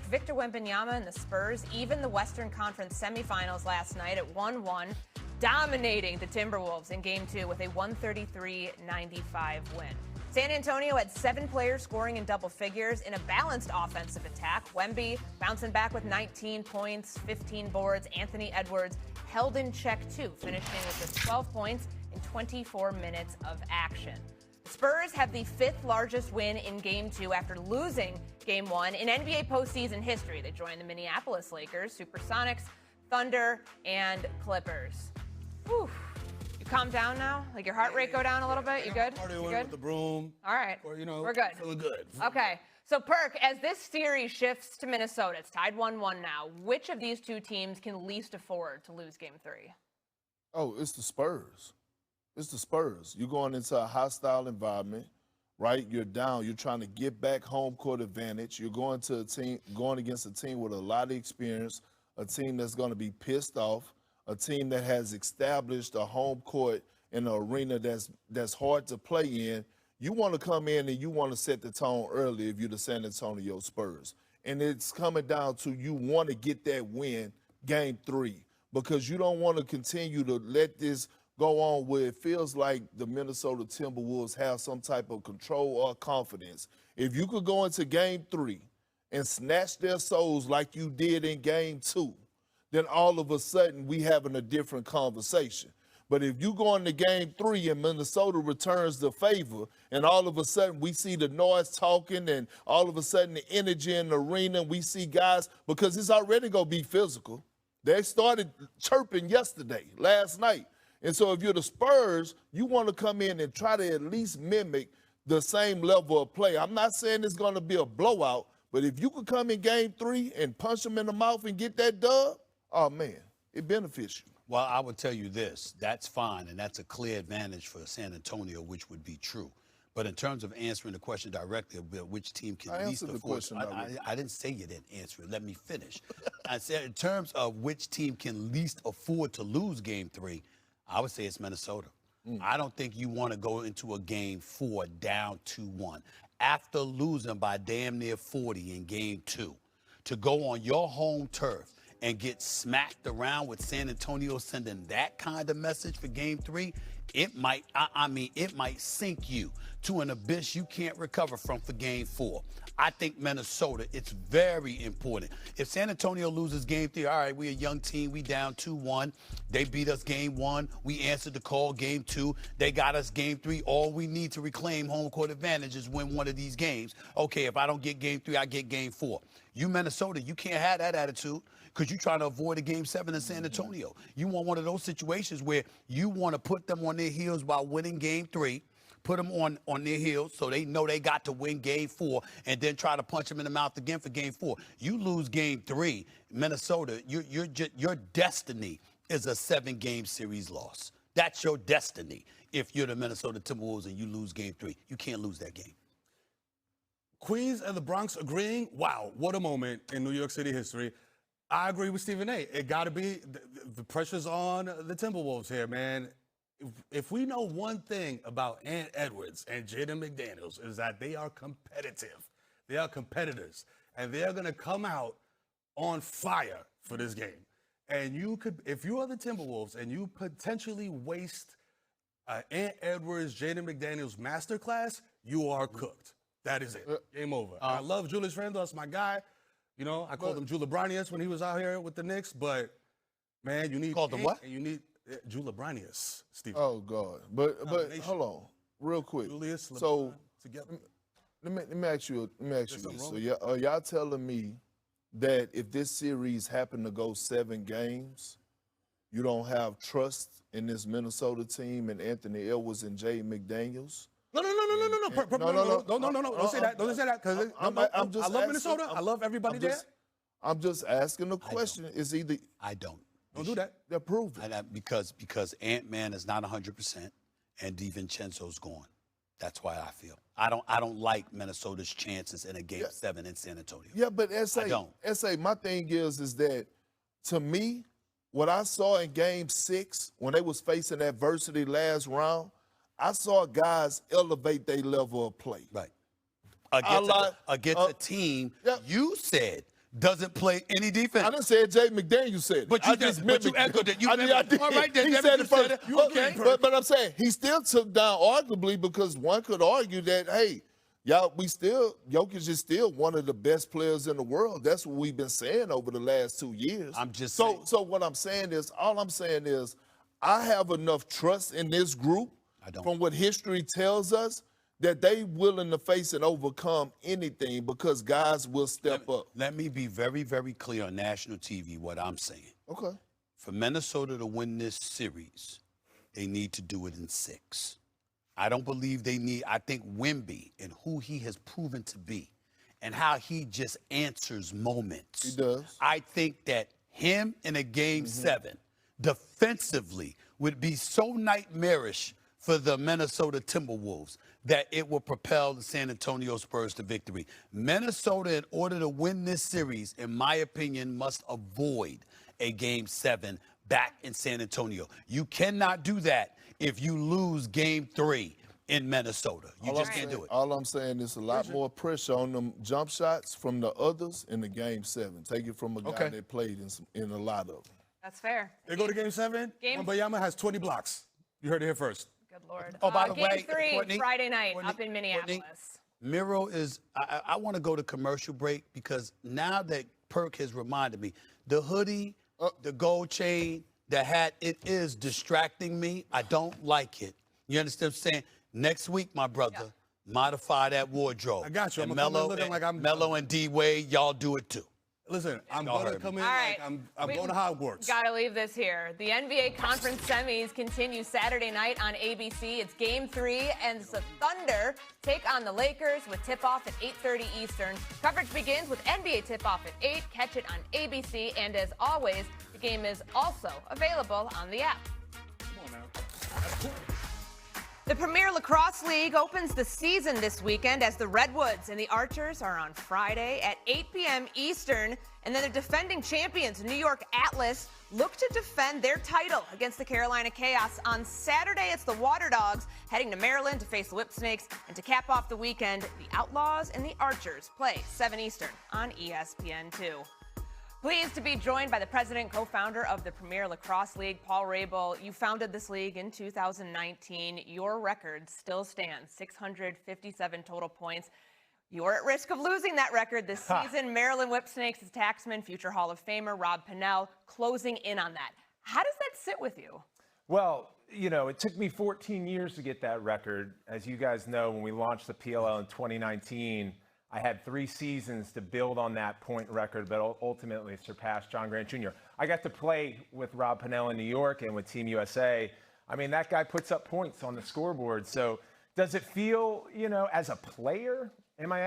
Victor Wembanyama and the Spurs even the Western Conference semifinals last night at 1-1, dominating the Timberwolves in Game 2 with a 133-95 win. San Antonio had 7 players scoring in double figures in a balanced offensive attack. Wemby bouncing back with 19 points, 15 boards. Anthony Edwards held in check too, finishing with just 12 points in 24 minutes of action. The Spurs have the 5th largest win in Game 2 after losing Game 1 in NBA postseason history. They joined the Minneapolis Lakers, Supersonics, Thunder, and Clippers. Whew. You calm down now? Like your heart rate go down a little bit? You good? Party You with good? the broom. All right. Or, we're good. Feeling good. Okay. So, Perk, as this series shifts to Minnesota, it's tied 1-1 now. Which of these two teams can least afford to lose Game 3? Oh, it's the Spurs. It's the Spurs. You're going into a hostile environment, right? You're down. You're trying to get back home court advantage. You're going against a team with a lot of experience, a team that's going to be pissed off, a team that has established a home court in an arena that's hard to play in. You want to come in and you want to set the tone early if you're the San Antonio Spurs. And it's coming down to you want to get that win Game 3 because you don't want to continue to let this go on where it feels like the Minnesota Timberwolves have some type of control or confidence. If you could go into Game 3 and snatch their souls like you did in Game 2, then all of a sudden we having a different conversation. But if you go into Game 3 and Minnesota returns the favor, and all of a sudden we see the noise talking and all of a sudden the energy in the arena, we see guys, because it's already going to be physical. They started chirping last night. And so if you're the Spurs, you want to come in and try to at least mimic the same level of play. I'm not saying it's going to be a blowout, but if you could come in Game 3 and punch them in the mouth and get that dub, oh, man, it benefits you. Well, I would tell you this. That's fine, and that's a clear advantage for San Antonio, which would be true. But in terms of answering the question directly about which team can least afford, I didn't say you didn't answer it. Let me finish. I said in terms of which team can least afford to lose Game 3, I would say it's Minnesota. I don't think you want to go into a Game 4 down 2-1 after losing by damn near 40 in Game 2 to go on your home turf and get smacked around with San Antonio sending that kind of message for Game 3. It might, it might sink you to an abyss you can't recover from for Game 4. I think Minnesota, it's very important. If San Antonio loses Game 3, all right, we're a young team, we down 2-1. They beat us Game 1. We answered the call Game 2. They got us Game 3. All we need to reclaim home court advantage is win one of these games. Okay, if I don't get Game 3, I get Game 4. You, Minnesota, you can't have that attitude because you're trying to avoid a Game 7 in San Antonio. You want one of those situations where you want to put them on their heels while winning Game 3, put them on their heels so they know they got to win Game 4, and then try to punch them in the mouth again for Game 4. You lose Game 3, Minnesota, your destiny is a 7-game series loss. That's your destiny if you're the Minnesota Timberwolves and you lose Game 3. You can't lose that game. Queens and the Bronx agreeing. Wow, what a moment in New York City history. I agree with Stephen A. It got to be the pressure's on the Timberwolves here, man. If we know one thing about Ant Edwards and Jaden McDaniels is that they are competitive. They are competitors, and they are going to come out on fire for this game. And you could, if you are the Timberwolves and you potentially waste Ant Edwards, Jaden McDaniels masterclass, you are cooked. That is it. Game over. I love Julius Randle. That's my guy. You know, I called him Julibranius when he was out here with the Knicks. But, man, you need... Called him what? And you need Julibranius, Steve. Oh, God. But hold on. Real quick. Julius, LeBron, so, together. let me ask you this. So, y'all telling me that if this series happened to go 7 games, you don't have trust in this Minnesota team and Anthony Edwards and Jaden McDaniels? No. Don't say that. Don't say that. Because I love Minnesota. I love everybody there. I'm just asking the question. Is either I don't. Don't do that. They're proven. Because Ant-Man is not 100% and DiVincenzo's gone. That's why I feel. I don't like Minnesota's chances in a Game 7 in San Antonio. Yeah, but S.A., my thing is that, to me, what I saw in Game 6 when they was facing adversity last round, I saw guys elevate their level of play. Right. Against a team you said doesn't play any defense. I didn't say it. Jay McDaniel said it. But you echoed it. I did. All right, then. He said it first. Okay. But I'm saying he still took down arguably because one could argue that, hey, Jokic is still one of the best players in the world. That's what we've been saying over the last 2 years. I'm just saying. So what I'm saying is, I have enough trust in this group from what history tells us that they willing to face and overcome anything because guys will step up. Let me be very, very clear on national TV what I'm saying. Okay. For Minnesota to win this series, they need to do it in 6. I don't believe I think Wemby and who he has proven to be and how he just answers moments. He does. I think that him in a game 7 defensively would be so nightmarish for the Minnesota Timberwolves that it will propel the San Antonio Spurs to victory. Minnesota, in order to win this series, in my opinion, must avoid a game 7 back in San Antonio. You cannot do that if you lose game 3 in Minnesota. You just can't do it. All I'm saying is a lot more pressure on them jump shots from the others in the game 7. Take it from a guy that played in a lot of them. That's fair. They go to game 7. Wemby has 20 blocks. You heard it here first. Good Lord. Oh, by the game way, 3, Courtney, Friday night up in Minneapolis. Miro is, I want to go to commercial break because now that Perk has reminded me, the hoodie, the gold chain, the hat, it is distracting me. I don't like it. You understand what I'm saying? Next week, my brother, modify that wardrobe. I got you. And Mello and D-Wade, y'all do it too. Listen, I'm going to come in like I'm going to Hogwarts. Got to leave this here. The NBA Conference Semis continue Saturday night on ABC. It's Game 3, and the Thunder take on the Lakers with tip-off at 8:30 Eastern. Coverage begins with NBA tip-off at 8. Catch it on ABC, and as always, the game is also available on the app. Come on now. That's cool. The Premier Lacrosse League opens the season this weekend as the Redwoods and the Archers are on Friday at 8 p.m. Eastern. And then the defending champions, New York Atlas, look to defend their title against the Carolina Chaos. On Saturday, it's the Water Dogs heading to Maryland to face the Whipsnakes. And to cap off the weekend, the Outlaws and the Archers play 7 Eastern on ESPN2. Pleased to be joined by the president and co-founder of the Premier Lacrosse League, Paul Rabel. You founded this league in 2019. Your record still stands, 657 total points. You're at risk of losing that record this season. Maryland Whipsnakes' taxman, future Hall of Famer Rob Pennell, closing in on that. How does that sit with you? Well, you know, it took me 14 years to get that record. As you guys know, when we launched the PLL in 2019, I had 3 seasons to build on that point record, but ultimately surpassed John Grant Jr. I got to play with Rob Pennell in New York and with Team USA. I mean, that guy puts up points on the scoreboard. So does it feel, you know, as a player, am I